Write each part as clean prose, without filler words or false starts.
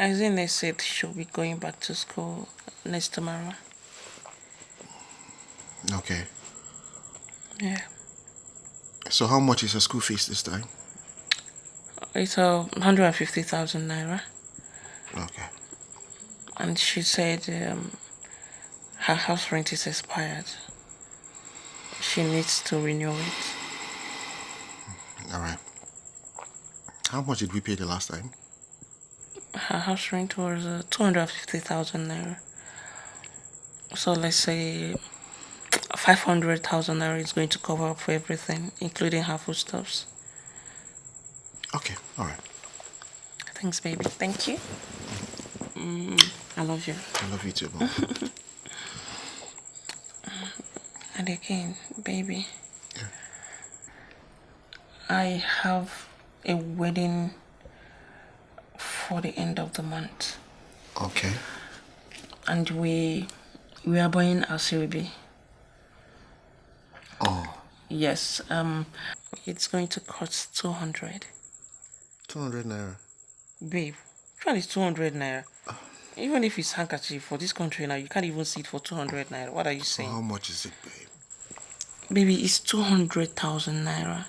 Isaiah said she'll be going back to school next tomorrow. Okay. Yeah. So how much is her school fees this time? It's 150,000 naira. Okay. And she said her house rent is expired. She needs to renew it. All right. How much did we pay the last time? Her house rent was 250,000 naira. So let's say 500,000 naira is going to cover up for everything, including her foodstuffs. Okay, all right. Thanks, baby. Thank you. I love you. I love you too, Mom. And again, baby, Yeah. I have a wedding for the end of the month. Okay. And we are buying a CB. Oh. Yes. It's going to cost 200. 200 naira. Babe, actually it's 200 naira. Even if it's handkerchief for this country now, you can't even see it for 200 naira. What are you saying? How much is it, babe? Baby, it's 200,000 naira.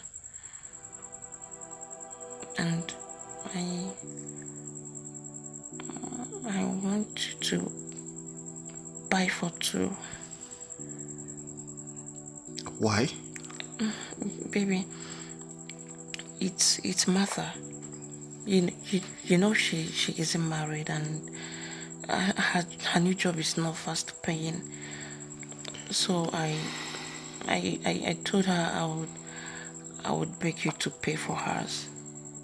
And I want you to buy for two. Why? Baby, it's Martha. You know she isn't married, and her new job is not fast paying. So I told her I would beg you to pay for hers,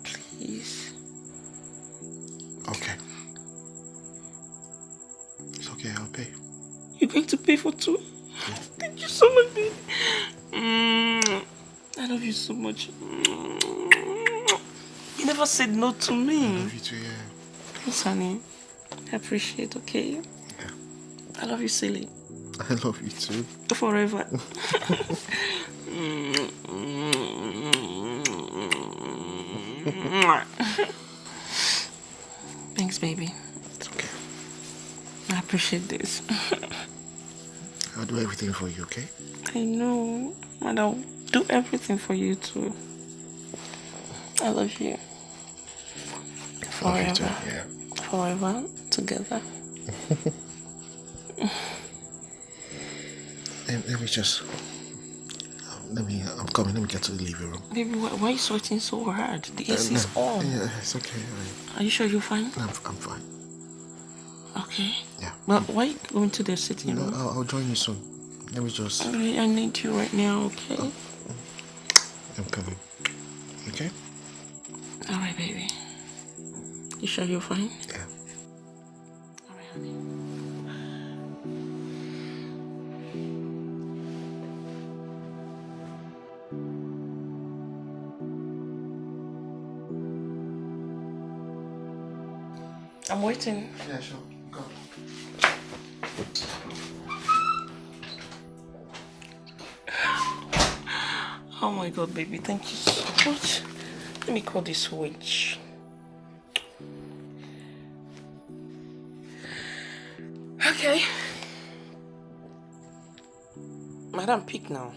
please. Okay. It's okay, I'll pay. You're going to pay for two? Yeah. Thank you so much, baby. I love you so much. You never said no to me. I love you too, yeah. Thanks, honey. I appreciate, okay? Yeah. I love you, silly. I love you too. Forever. Thanks, baby. It's okay. I appreciate this. I'll do everything for you, okay? I know. And I'll do everything for you too. I love you. Forever. Love you too, yeah. Forever together. Let me just... I'm coming. Let me get to the living room. Baby, why are you sweating so hard? The AC is on. Yeah, it's okay. Are you sure you're fine? I'm fine. Okay. Yeah. Well, why are you going to the sitting room? I'll join you soon. Let me just... I need you right now, okay? I'm coming. Okay? Alright, baby. You sure you're fine? Yeah. Alright, honey. I'm waiting. Yeah, sure. Go. Oh my god, baby, thank you so much. Let me call this witch. Okay. Madam, pick now.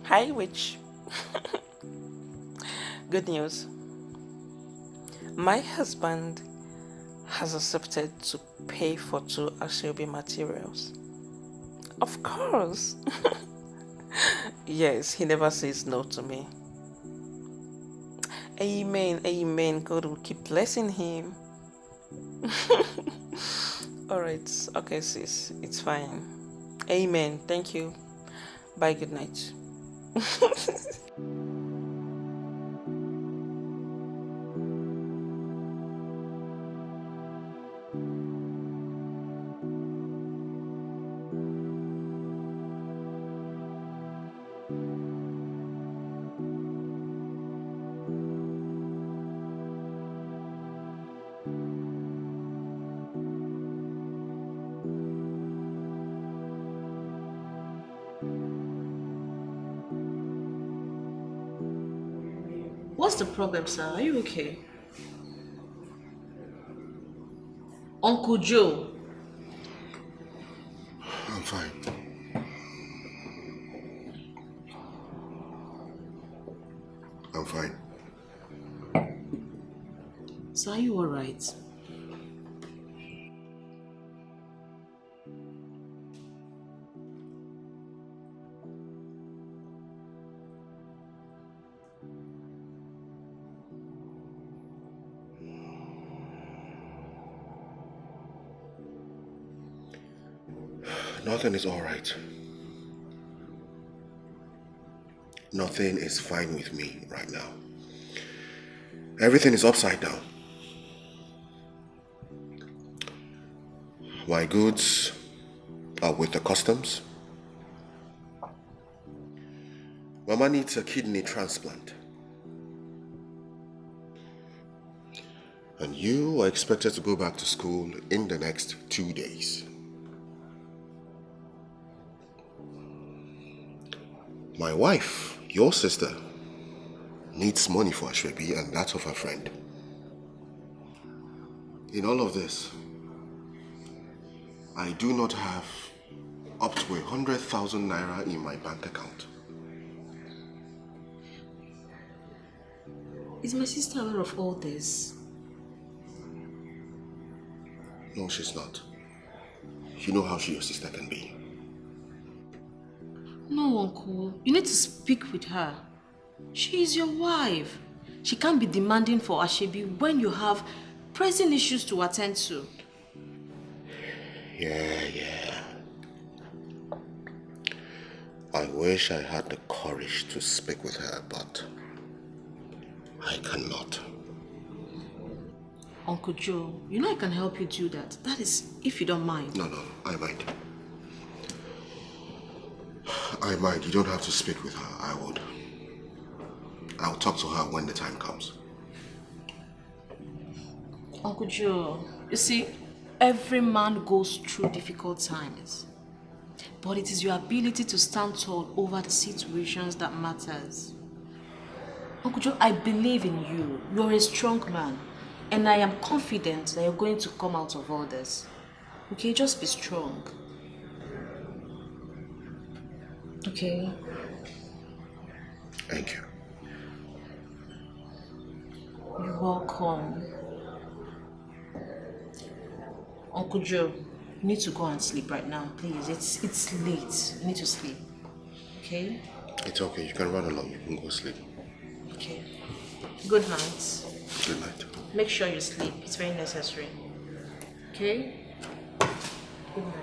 Hi, witch. Good news. My husband has accepted to pay for 2 Asoebi materials. Of course. Yes, he never says no to me. Amen, amen. God will keep blessing him. Alright, okay, sis. It's fine. Amen. Thank you. Bye, good night. What's the problem, sir? Are you okay? Uncle Joe. I'm fine. I'm fine. So are you alright? Nothing is alright. Nothing is fine with me right now. Everything is upside down. My goods are with the customs. Mama needs a kidney transplant. And you are expected to go back to school in the next 2 days. My wife, your sister, needs money for Ashwebi and that of her friend. In all of this, I do not have up to 100,000 naira in my bank account. Is my sister aware of all this? No, she's not. You know how your sister can be. No, Uncle. You need to speak with her. She is your wife. She can't be demanding for Ashebi when you have pressing issues to attend to. Yeah. I wish I had the courage to speak with her, but I cannot. Uncle Joe, you know I can help you do that. That is, if you don't mind. No, I mind. I mind. You don't have to speak with her. I would. I'll talk to her when the time comes. Uncle Joe, you see, every man goes through difficult times. But it is your ability to stand tall over the situations that matters. Uncle Joe, I believe in you. You're a strong man. And I am confident that you're going to come out of all this. Okay, just be strong. Okay? Thank you. You're welcome. Uncle Joe, you need to go and sleep right now, please. It's late. You need to sleep. Okay? It's okay. You can run along. You can go sleep. Okay. Good night. Good night. Make sure you sleep. It's very necessary. Okay? Good night.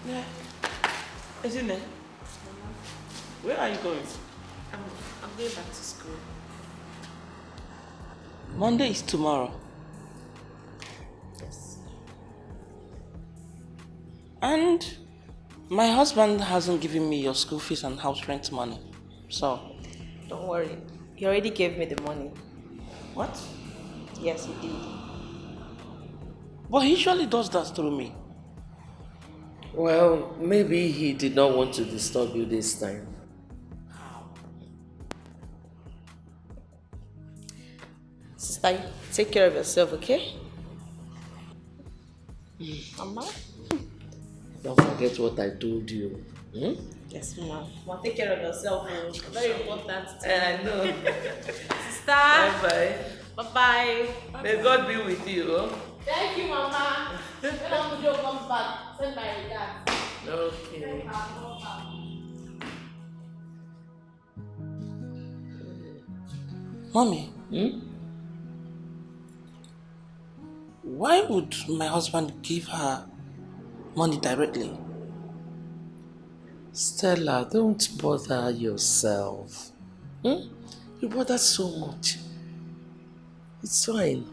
Yeah. Isn't it? Where are you going? I'm going back to school. Monday is tomorrow. Yes. And my husband hasn't given me your school fees and house rent money. So. Don't worry. He already gave me the money. What? Yes, he did. But he usually does that through me. Well, maybe he did not want to disturb you this time. Sister, take care of yourself, okay? Mama? Don't forget what I told you. Yes, Mama. Mama, take care of yourself. Very important. I know. Sister. Bye-bye. Bye-bye. May God be with you. Thank you, Mama. send my regards. Okay. Mommy, Hmm? why would my husband give her money directly? Stella, don't bother yourself. Hmm? You bother so much. It's fine.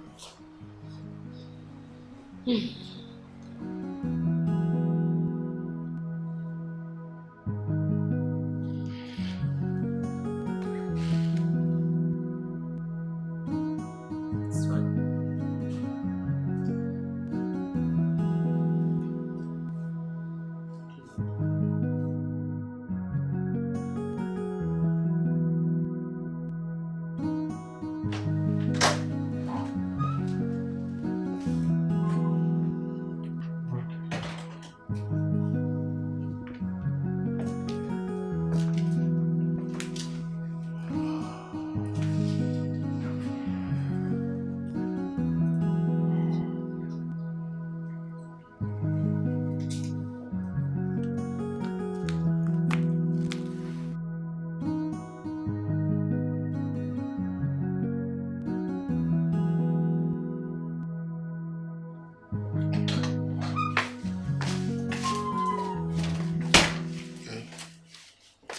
It's fine.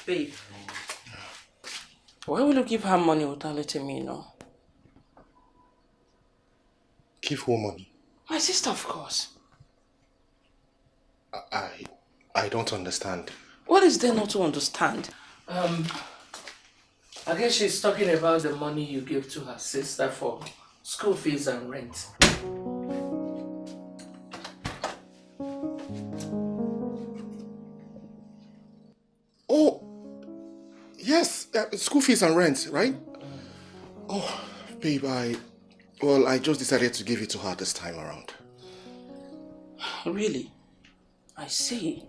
Babe, why will you give her money without letting me know? Give who money? My sister, of course. I don't understand. What is there not to understand? I guess she's talking about the money you gave to her sister for school fees and rent. Oh, yes, school fees and rent, right? Oh, babe, I just decided to give it to her this time around. Really? I see.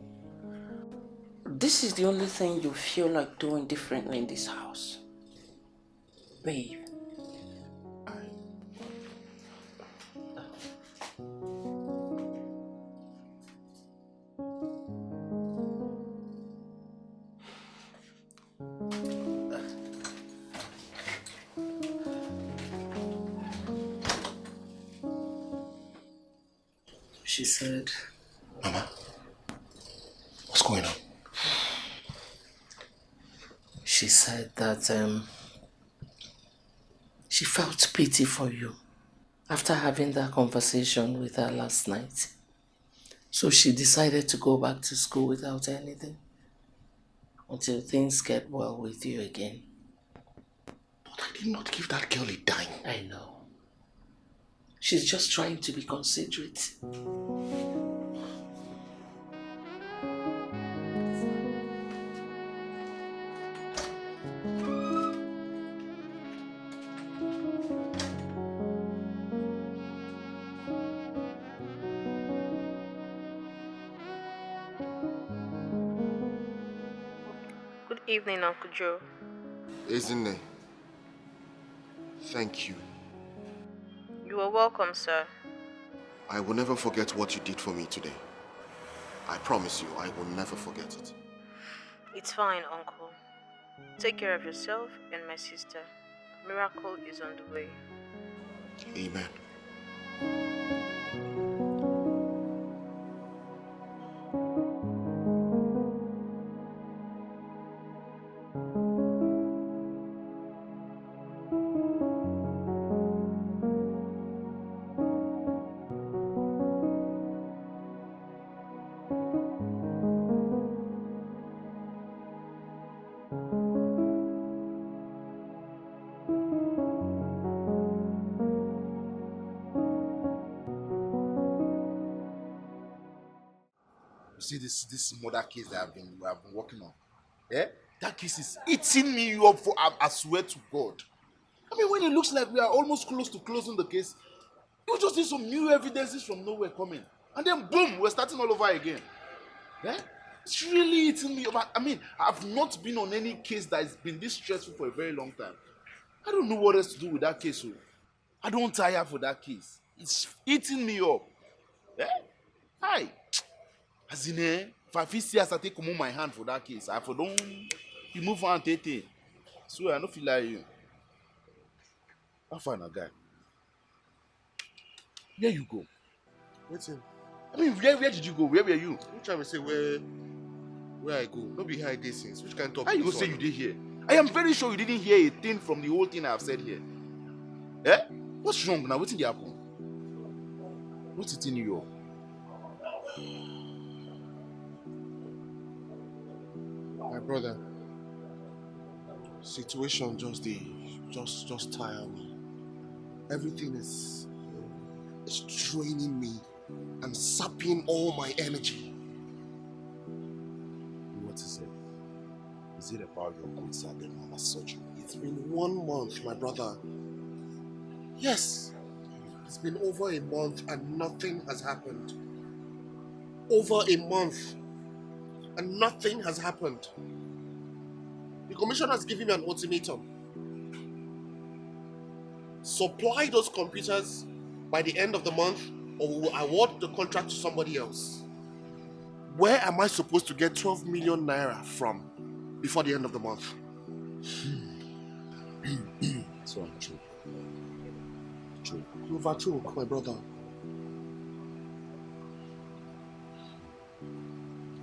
This is the only thing you feel like doing differently in this house. Babe. She said, Mama, what's going on? she said that she felt pity for you after having that conversation with her last night. So she decided to go back to school without anything until things get well with you again. But I did not give that girl a dime. I know. She's just trying to be considerate. Good evening, Uncle Joe. Isn't it? Thank you. You are welcome, sir. I will never forget what you did for me today. I promise you, I will never forget it. It's fine, Uncle. Take care of yourself and my sister. Miracle is on the way. Amen. See this murder case that we have been working on. Yeah, that case is eating me up for. I swear to God. I mean, when it looks like we are almost close to closing the case, you just need some new evidences from nowhere coming, and then boom, we're starting all over again. Yeah, it's really eating me up. I mean, I've not been on any case that has been this stressful for a very long time. I don't know what else to do with that case. So I don't tire for that case. It's eating me up. Yeah, hi. As in, if I feel see as I take comot my hand for that case, I for don't you move on tete. So I no feel like you. How far na guy? Where you go? Waiting. I mean, where did you go? Where were you? Which I will say where I go. No be here I dey since. Which kind talk? How you go this say one? you did here? I am very sure you didn't hear a thing from the whole thing I have said here. Eh? What's wrong now? Wetin dey happen? What's it in New York? My brother, situation just tire me. Everything is draining me and sapping all my energy. What is it? Is it about your good side and mama's surgery? It's been 1 month, my brother. Yes, it's been over a month and nothing has happened. Over a month and nothing has happened. The commissioner has given me an ultimatum. Supply those computers by the end of the month or we will award the contract to somebody else. Where am I supposed to get 12 million naira from before the end of the month? So I'm true. You overchoke, my brother.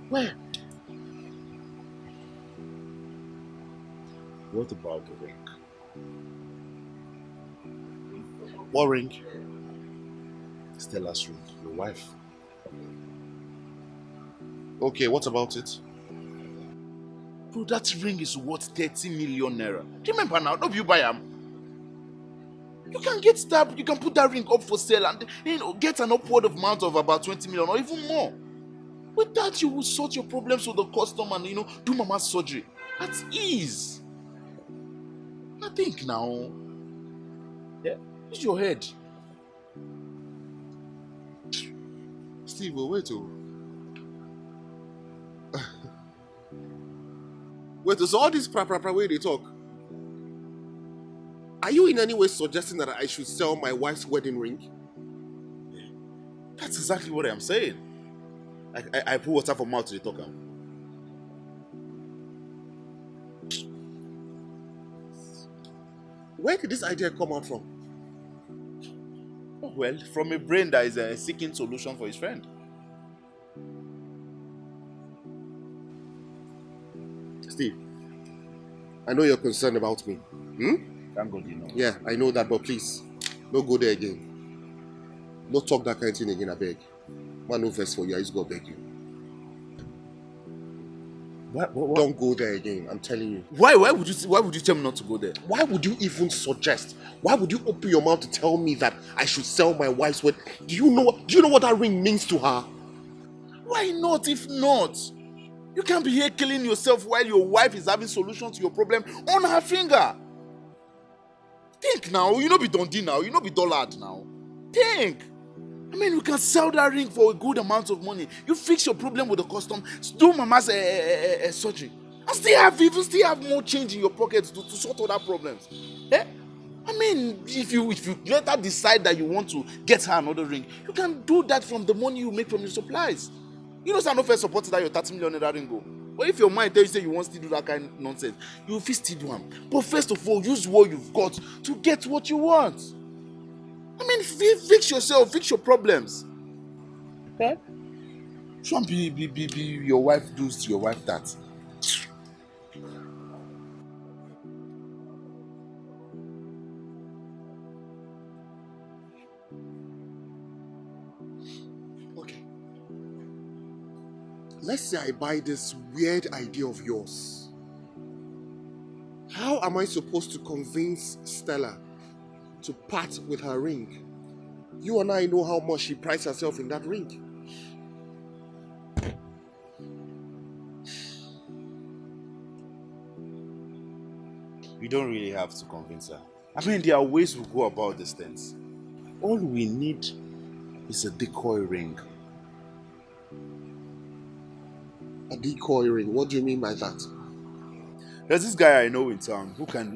Where? What about the ring? What ring? Stella's ring, your wife. Okay, what about it? Bro, that ring is worth 30 million naira. Do you remember now? Don't you buy them? You can get that, you can put that ring up for sale and get an upward amount of about 20 million or even more. With that, you will sort your problems with the customer and do mama's surgery at ease. I think now. Yeah, use your head. Steve, wait. Wait, so all this way they talk. Are you in any way suggesting that I should sell my wife's wedding ring? That's exactly what I'm saying. I put water for mouth to the talker. Where did this idea come out from? Oh, well, from a brain that is seeking solution for his friend. Steve, I know you're concerned about me. Thank God you know. Yeah, I know that, but please, don't go there again. Don't talk that kind of thing again, I beg. Man, no verse for you, I just go beg you. What? Don't go there again, I'm telling you. Why would you tell me not to go there? Why would you even suggest? Why would you open your mouth to tell me that I should sell my wife's wedding? Do you know what that ring means to her? Why not if not? You can't be here killing yourself while your wife is having solutions to your problem on her finger. Think now, you know be Dundee now, you know be Dollard now. Think. I mean, you can sell that ring for a good amount of money. You fix your problem with the custom, do mama's surgery, and still have more change in your pocket to sort other problems. Eh? I mean, if you later decide that you want to get her another ring, you can do that from the money you make from your supplies. You know, no first support that your 30 million naira ring go. But if your mind tells you say you want to do that kind of nonsense, you will still do them. But first of all, use what you've got to get what you want. I mean, fix yourself, fix your problems. Okay? Shouldn't be your wife does to your wife that. Okay. Let's say I buy this weird idea of yours. How am I supposed to convince Stella to part with her ring? You and I know how much she prides herself in that ring. We don't really have to convince her. I mean, there are ways we go about these things. All we need is a decoy ring. A decoy ring? What do you mean by that? There's this guy I know in town who can,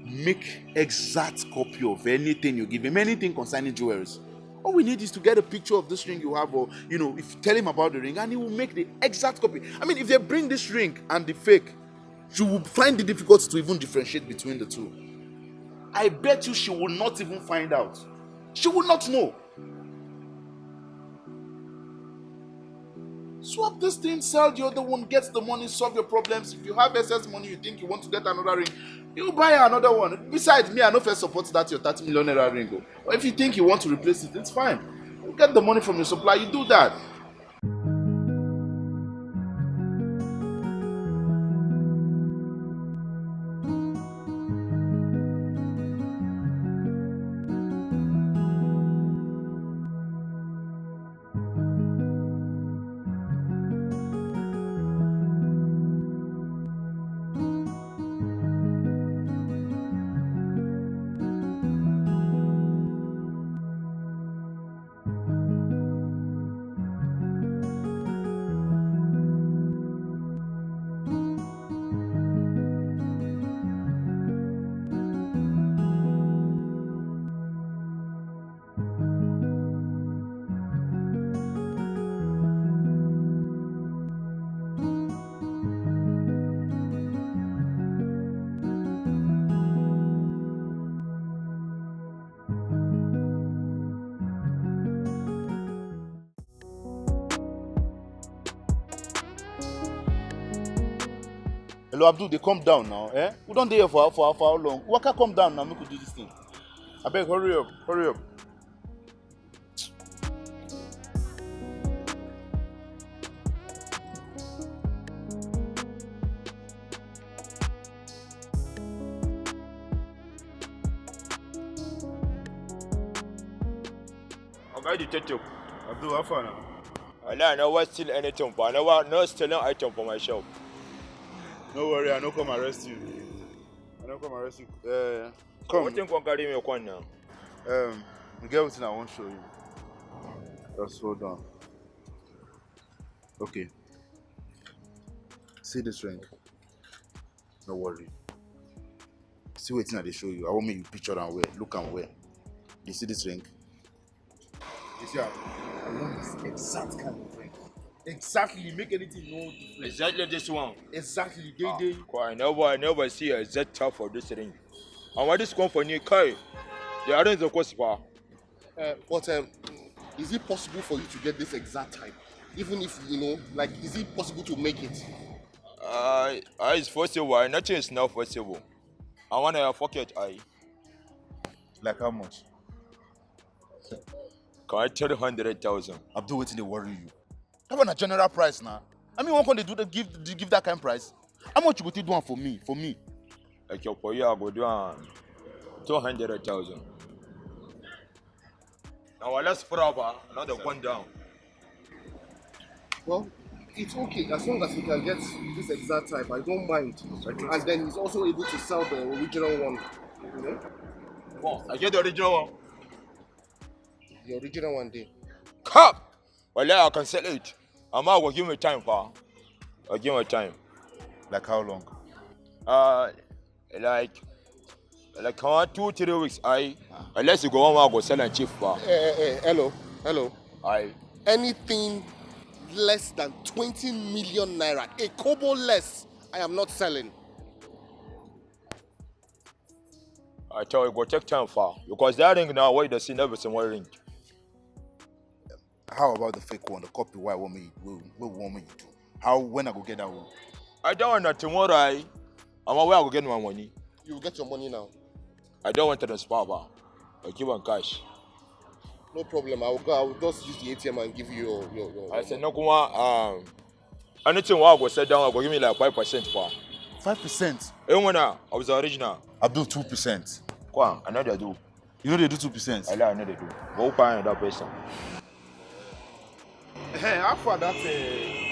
make exact copy of anything you give him, anything concerning jewelry. All we need is to get a picture of this ring you have, or if you tell him about the ring, and he will make the exact copy. I mean, if they bring this ring and the fake, she will find it difficult to even differentiate between the two. I bet you she will not even find out. She will not know. Swap this thing, sell the other one, get the money, solve your problems. If you have excess money, you think you want to get another ring, you buy another one. Besides, me, I no first support that your 30 million naira ring. Or if you think you want to replace it, it's fine. You get the money from your supplier, you do that. Hello, Abdul, they come down now, eh? We don't there for how long? Waka, come down now, make we do this thing. I beg, hurry up, hurry up. Okay, detective. Abdul, how far now? I never steal anything, but I never no stealing item for myself. No worry, I no come arrest you. Come. What thing can carry me on now? The girl thing I won't show you. Just hold on. Okay. See this ring? No worry. See what thing they show you. I want me you picture and wear. Look and wear. You see this ring? You see, I want this exact kind of ring. Exactly, make anything no different. Exactly this one. Exactly, I never see a Z type for this ring. And what this company carry? They aren't the cost for. But is it possible for you to get this exact type? Even if, is it possible to make it? It's possible. Nothing is not possible. I want to pocket eye. Like how much? Can I tell 100,000? Abdul, waiting they worry you. How about a general price now? I mean, what can they do? Give that kind of price? How much you go to do one for me? Like for you, I go do 200,000. Now let's proper another one down. Well, it's okay as long as we can get this exact type. I don't mind. And then he's also able to sell the original one. You know? Well, I get the original one. The original one there. Cup! Well, I can sell it. I'm going to give me time, pa. I'll give me time. Like how long? Like 2-3 weeks. Unless you go on, I'll go sell and cheap, pa. Hello. Anything less than 20 million naira, a kobo less, I am not selling. I tell you, go take time, pa. Because that ring now, why does see never see one ring? How about the fake one, the copy? What want me to do? When I go get that one? I don't want that tomorrow. I'm aware I go get my money. You will get your money now. I don't want to transfer, pa. I'll give on cash. No problem. I will just use the ATM and give you your I said, no, come on. Anything I go set down, I go give me like 5%, pa. 5%? Even now, I was the original. Abdul, 2%. Come on, I know they do. You know they do 2%? I know they do. But who paying that person? Hey, how far that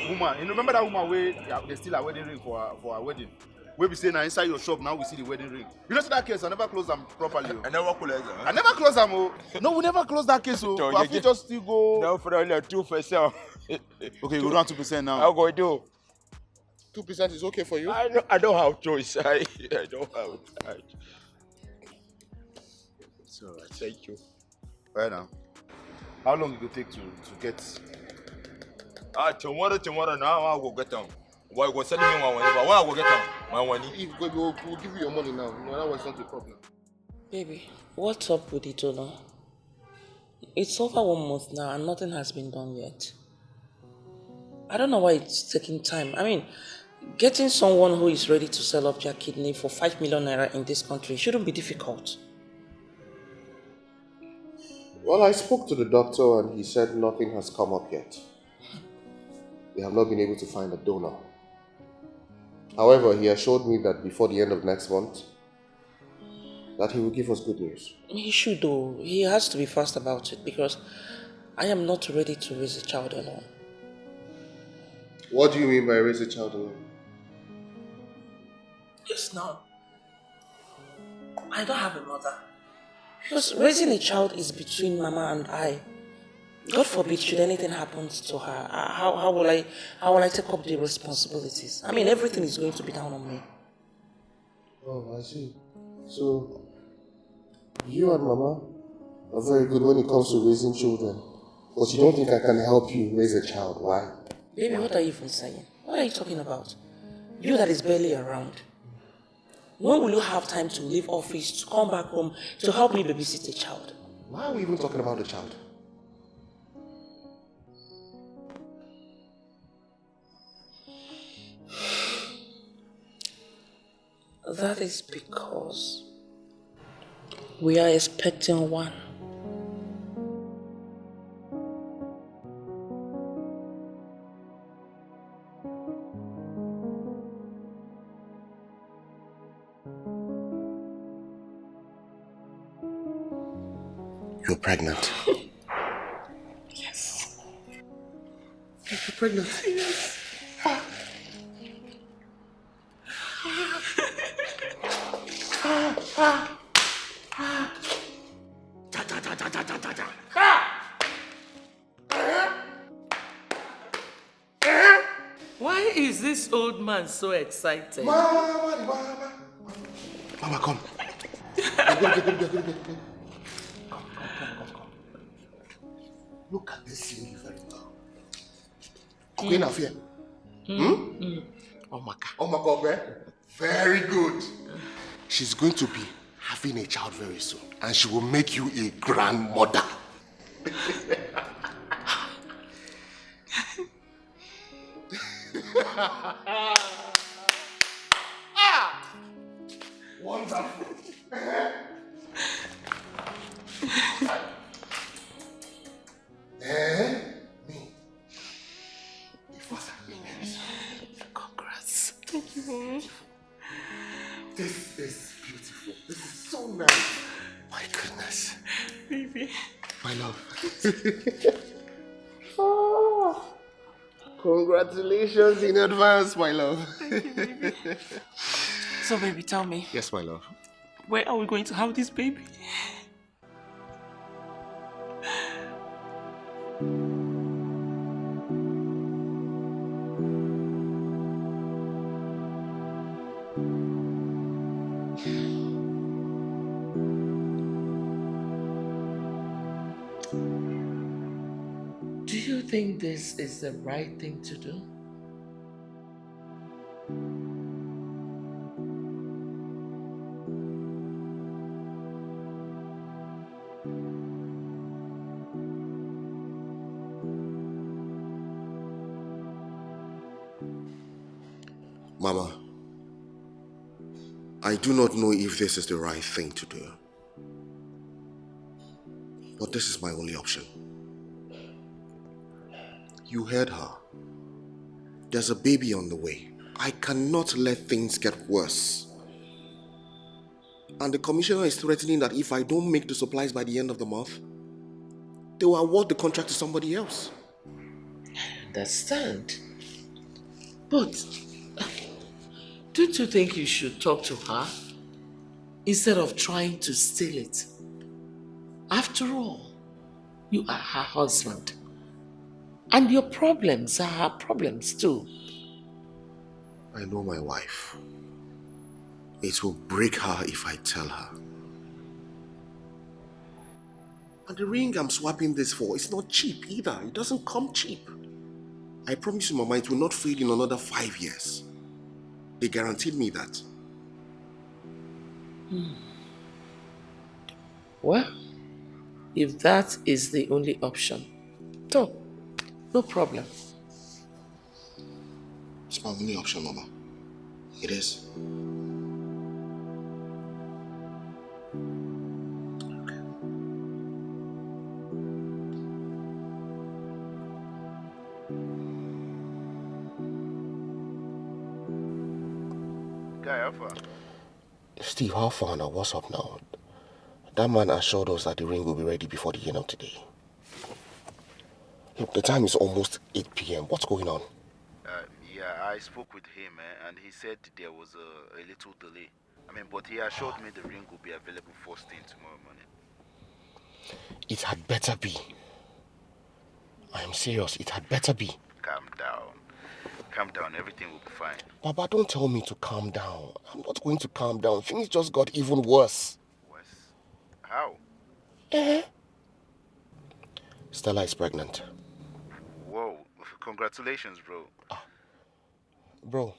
woman? You remember that woman where they steal a wedding ring for a wedding? We be saying now inside your shop now we see the wedding ring. You know, see that case, I never close them properly. I never close them. I never close them. Oh. No, we never close that case. Oh. So But we just still go. No, for only 2%. Okay, we down 2% now. I'll go do. 2% is okay for you? I don't have choice. I don't have choice. So, Thank you. right now. How long it will take to get? Ah, tomorrow now I will get them. Why go send me one whenever? Why I will get them? My money. If we'll give you your money now. No, that was not a problem. Baby, what's up with it, Ola? It's over 1 month now and nothing has been done yet. I don't know why it's taking time. I mean, getting someone who is ready to sell up their kidney for 5 million naira in this country shouldn't be difficult. Well, I spoke to the doctor and he said nothing has come up yet. They have not been able to find a donor. However, he assured me that before the end of next month, that he will give us good news. He should though. He has to be fast about it because I am not ready to raise a child alone. What do you mean by raise a child alone? Yes, now. I don't have a mother. Because raising a child is between Mama and I. God forbid should anything happen to her. How will I take up the responsibilities? I mean, everything is going to be down on me. Oh, I see. So, you and Mama are very good when it comes to raising children. But you don't think I can help you raise a child? Why? Baby, what are you even saying? What are you talking about? You that is barely around. When will you have time to leave office, to come back home, to help me babysit a child? Why are we even talking about the child? That is because we are expecting one. You're pregnant. Yes. You're pregnant? Yes. Why is this old man so excited? Mama, come. Get. Look at this lady very well. Queen of here. Oh my God. Oh my God, man. Very good. She's going to be having a child very soon. And she will make you a grandmother. Wonderful. Me. The first happiness. Congrats. Thank you, Mom. This is beautiful. This is so nice. My goodness. Baby. My love. Oh. Congratulations in advance, my love. Thank you, baby. So, baby, tell me. Yes, my love. Where are we going to have this baby? Do you think this is the right thing to do? Mama, I do not know if this is the right thing to do. But this is my only option. You heard her. There's a baby on the way. I cannot let things get worse. And the commissioner is threatening that if I don't make the supplies by the end of the month, they will award the contract to somebody else. I understand. But don't you think you should talk to her instead of trying to steal it? After all, you are her husband. And your problems are her problems too. I know my wife. It will break her if I tell her. And the ring I'm swapping this for is not cheap either. It doesn't come cheap. I promise you, Mama, it will not fail in another 5 years. They guaranteed me that. Well, if that is the only option, no problem. It's my only option, Mama. It is. Guy, how far? Steve, how far now? What's up now? That man assured us that the ring will be ready before the end of today. Look, the time is almost 8 p.m. What's going on? Yeah, I spoke with him and he said there was a little delay. But he assured me the ring will be available first thing tomorrow morning. It had better be. I am serious. It had better be. Calm down. Calm down. Everything will be fine. Baba, don't tell me to calm down. I'm not going to calm down. Things just got even worse. Worse? How? Stella is pregnant. Whoa. Congratulations, bro. Bro,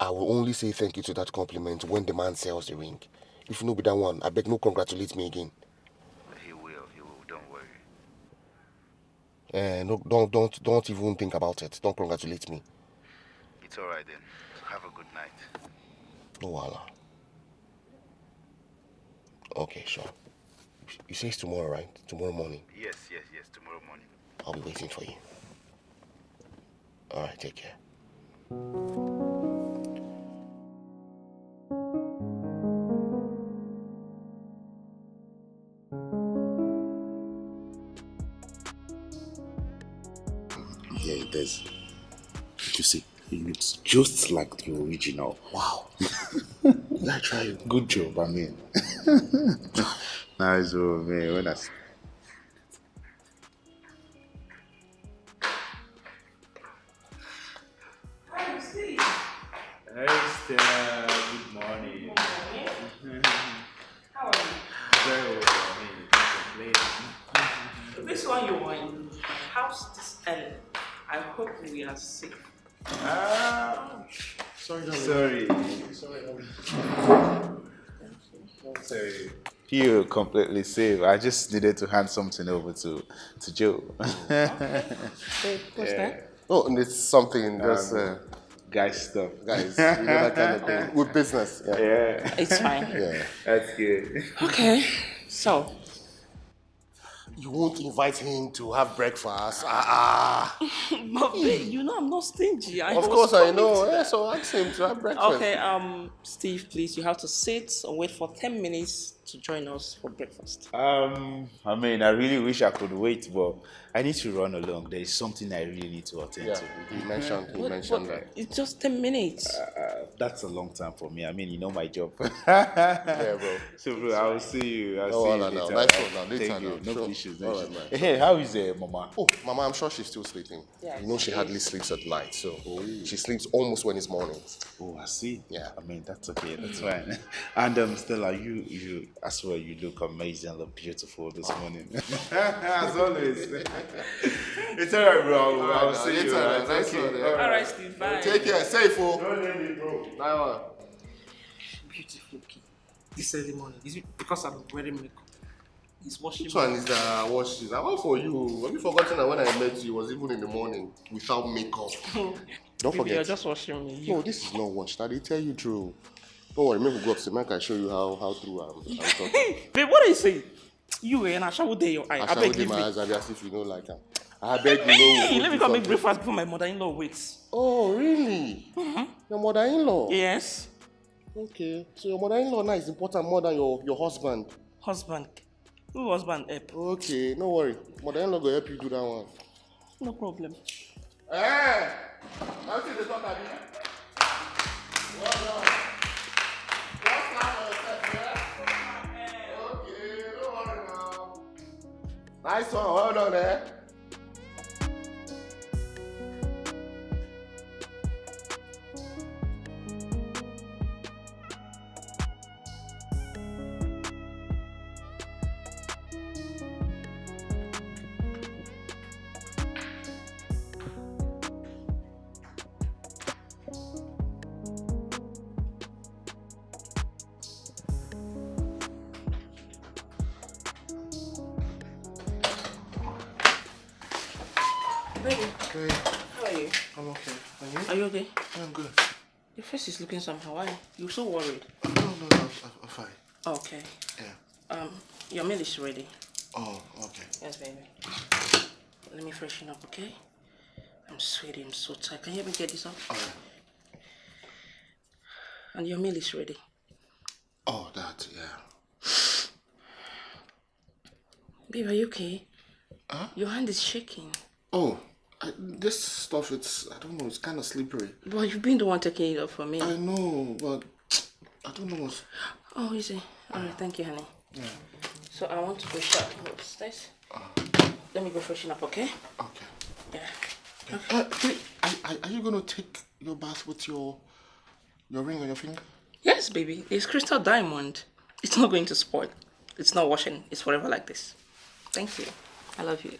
I will only say thank you to that compliment when the man sells the ring. If you know be that one, I beg no congratulate me again. He will. Don't worry. No, don't even think about it. Don't congratulate me. It's alright then. Have a good night. No wala. Okay, sure. You say it's tomorrow, right? Tomorrow morning. Yes. Tomorrow morning. I'll be waiting for you. Alright, take care. Yeah, it is. You see, it looks just like the original. Wow. I try. Good job, Nice one, man. When I Hey Stella, good morning. How are you? Very well, can't complain. This one you were in my house this early. I hope we are safe. Sorry. Sorry. You're completely safe. I just needed to hand something over to Joe. Wait, what's that? Oh, and it's something just, Guy stuff. guys, you know that kind of thing. With business. Yeah. Yeah, It's fine. Yeah. that's good. Okay, so You won't invite him to have breakfast. but babe, you know I'm not stingy. Of course I know. Yeah, so ask him to have breakfast. Okay, Steve, please, you have to sit and wait for 10 minutes to join us for breakfast. I really wish I could wait, but I need to run along. There is something I really need to attend Yeah, to. he mentioned But that. it's just 10 minutes. That's a long time for me. You know my job. Yeah, bro. So, bro, I will see you. I'll Oh, see you no, later. nice right? one now. Later Thank you. now. No Sure. issues. All right, man. Hey, how is Mama? Oh, Mama, I'm sure she's still sleeping. Yeah, You know she hardly sleeps at night, so she sleeps almost when it's morning. Oh, I see. Yeah. That's okay. That's fine. And Stella, you as well. You look amazing. Look beautiful this morning. As always. It's alright, bro. I'll see you. Later, nice Okay. one, yeah. All right, Steve, bye. Take care. Safe, oh. Don't let me go. Nice one. Beautiful kid. This early morning. Is it because I'm wearing makeup? He's washing Which one is the wash this? I want for you. Have you forgotten that when I met you, it was even in the morning without makeup? Don't Baby, forget. you're just washing me. No, this is not washed. I did tell you true. Don't worry, maybe we go up to Mike. I show you how true I'm talking. Babe, what are you saying? You and I shall day your eye. I I shall beg with leave my me. eyes as if you don't like her. I beg you know. Hey, let me come make something. breakfast before my mother-in-law waits. Oh, really? Your mother-in-law? Yes. Okay. So your mother-in-law now is important more than your husband. Husband. Who husband help? Okay, no worry. Mother-in-law will help you do that one. No problem. Hey! I'll see the talk at you. Well done. What's that for yourself, yeah? Okay, don't worry now. Nice one, well done, eh? Baby, Okay, how are you? I'm okay. And you? Are you okay? I'm good. Your face is looking somehow. Why? You're so worried. No, I'm fine. Okay. Yeah. Your meal is ready. Oh, okay. Yes, baby. Let me freshen up, okay? I'm sweaty. I'm so tired. Can you help me get this up? Alright. And your meal is ready. Oh, that, yeah. Babe, are you okay? Huh? Your hand is shaking. Oh, this stuff, I don't know, it's kind of slippery. But you've been the one taking it off for me. I know, but I don't know what's... Oh, easy. Alright, thank you, honey. Yeah. So I want to go shop. What's this? Let me go freshen up, okay? Okay. Yeah. Wait, are you going to take your bath with your ring on your finger? Yes, baby. It's crystal diamond. It's not going to spoil. It's not washing. It's forever like this. Thank you. I love you.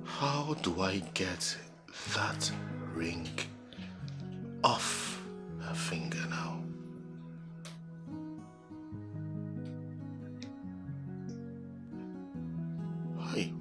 How do I get that ring off her finger now? Hey.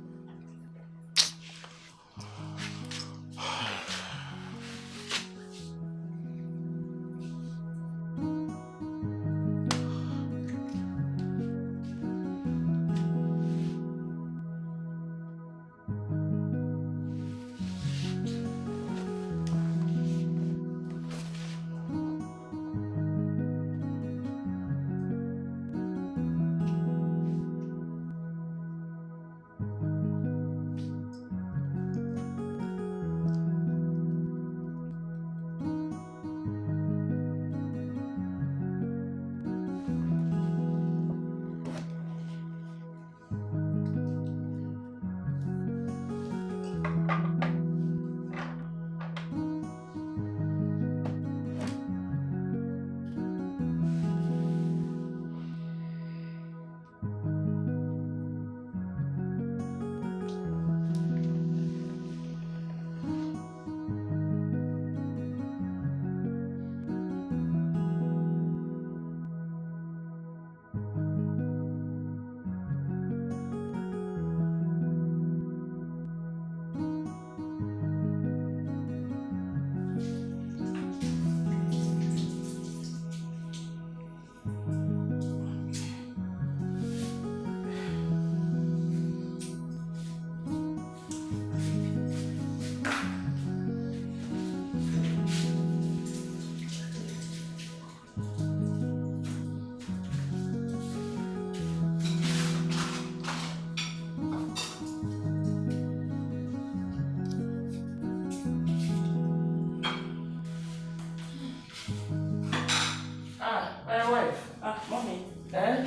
My wife. Mommy.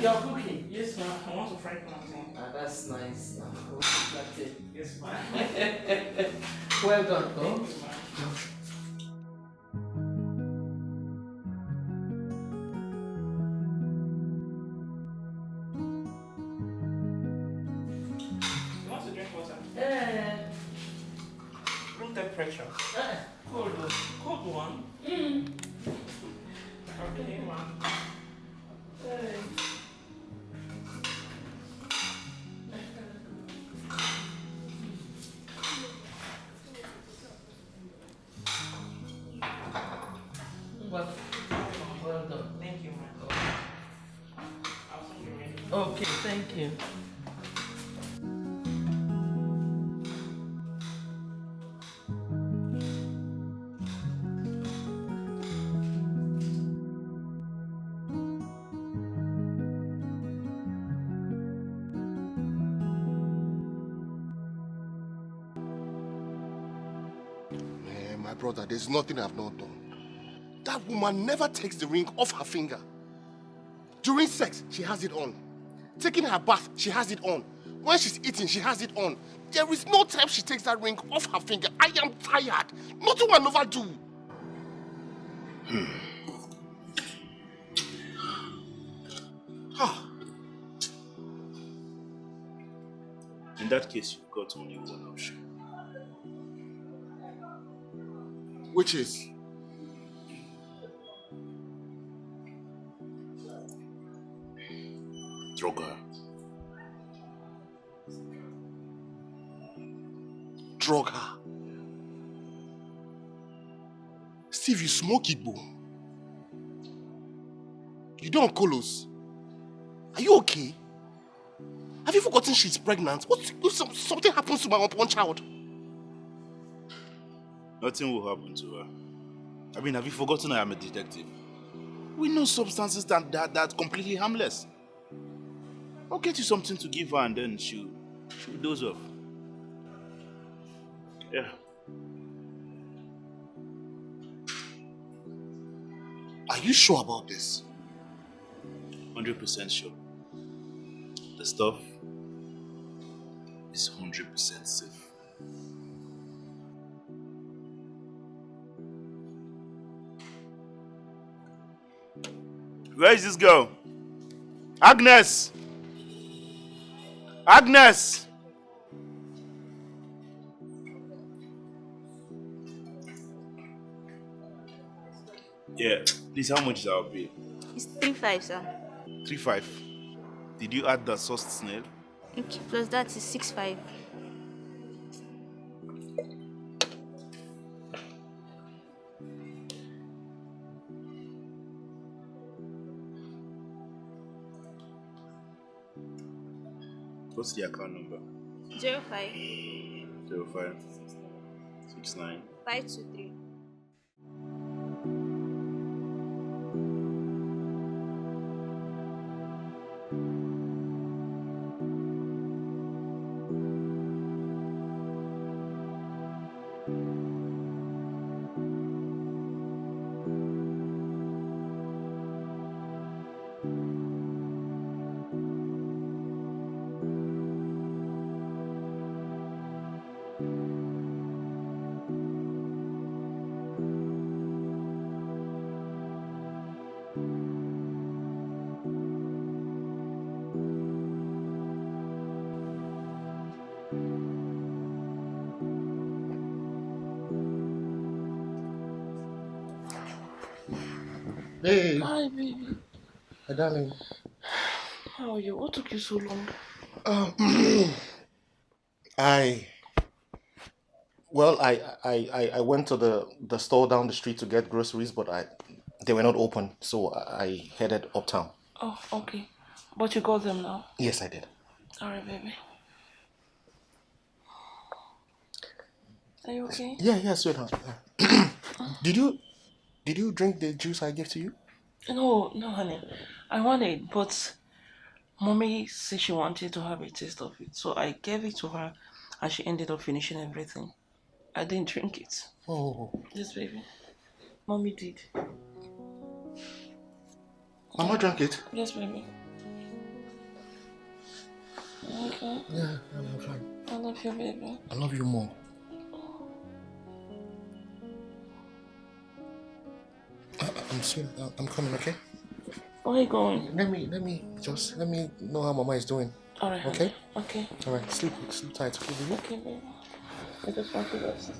You're cooking? Yes, ma'am. I want to fry plantain. That's nice. Yes, ma'am. Well done, though. Thank you, ma'am. You want to drink water? Room temperature. Cold. Cold one. Okay, ma'am. Well done. Thank you, ma'am. I'll soon be ready. Okay, thank you. Man, my brother, there's nothing I've not done. That That woman never takes the ring off her finger. During sex, she has it on. Taking her bath, she has it on. When she's eating, she has it on. There is no time she takes that ring off her finger. I am tired. Nothing will overdo. In that case, you've got only one option. Which is? Drug her. Drug her. Steve, you smoke it, bro. You don't colos. Are you okay? Have you forgotten she's pregnant? What something happens to my unborn child? Nothing will happen to her. I mean, have you forgotten I am a detective? We know substances that completely harmless. I'll get you something to give her and then she'll doze off. Yeah. Are you sure about this? 100% sure. The stuff is 100% safe. Where is this girl? Agnes! Agnes! Yeah, please, how much is our bill? It's 3.5, sir. 3.5. Did you add the sauced snail? Okay, plus that is 6.5. What's the account number? 05 05 69 523. Hey. Hi, baby. Hi, darling. How are you? What took you so long? I went to the store down the street to get groceries, but they were not open, so I headed uptown. Oh, okay. But you got them now? Yes, I did. Alright, baby. Are you okay? Yeah, sweetheart. Did you drink the juice I gave to you? No, honey. I wanted, but mommy said she wanted to have a taste of it, so I gave it to her, and she ended up finishing everything. I didn't drink it. Oh. Yes, baby. Mommy did. Mama drank it? Yes, baby. Okay. Yeah, I'm fine. I love you, baby. I love you more. I'm soon. I'm coming, okay? Where are you going? Let me know how Mama is doing. Alright. Okay? Okay. Alright, sleep tight, okay, baby? Okay, baby. I just want to rest.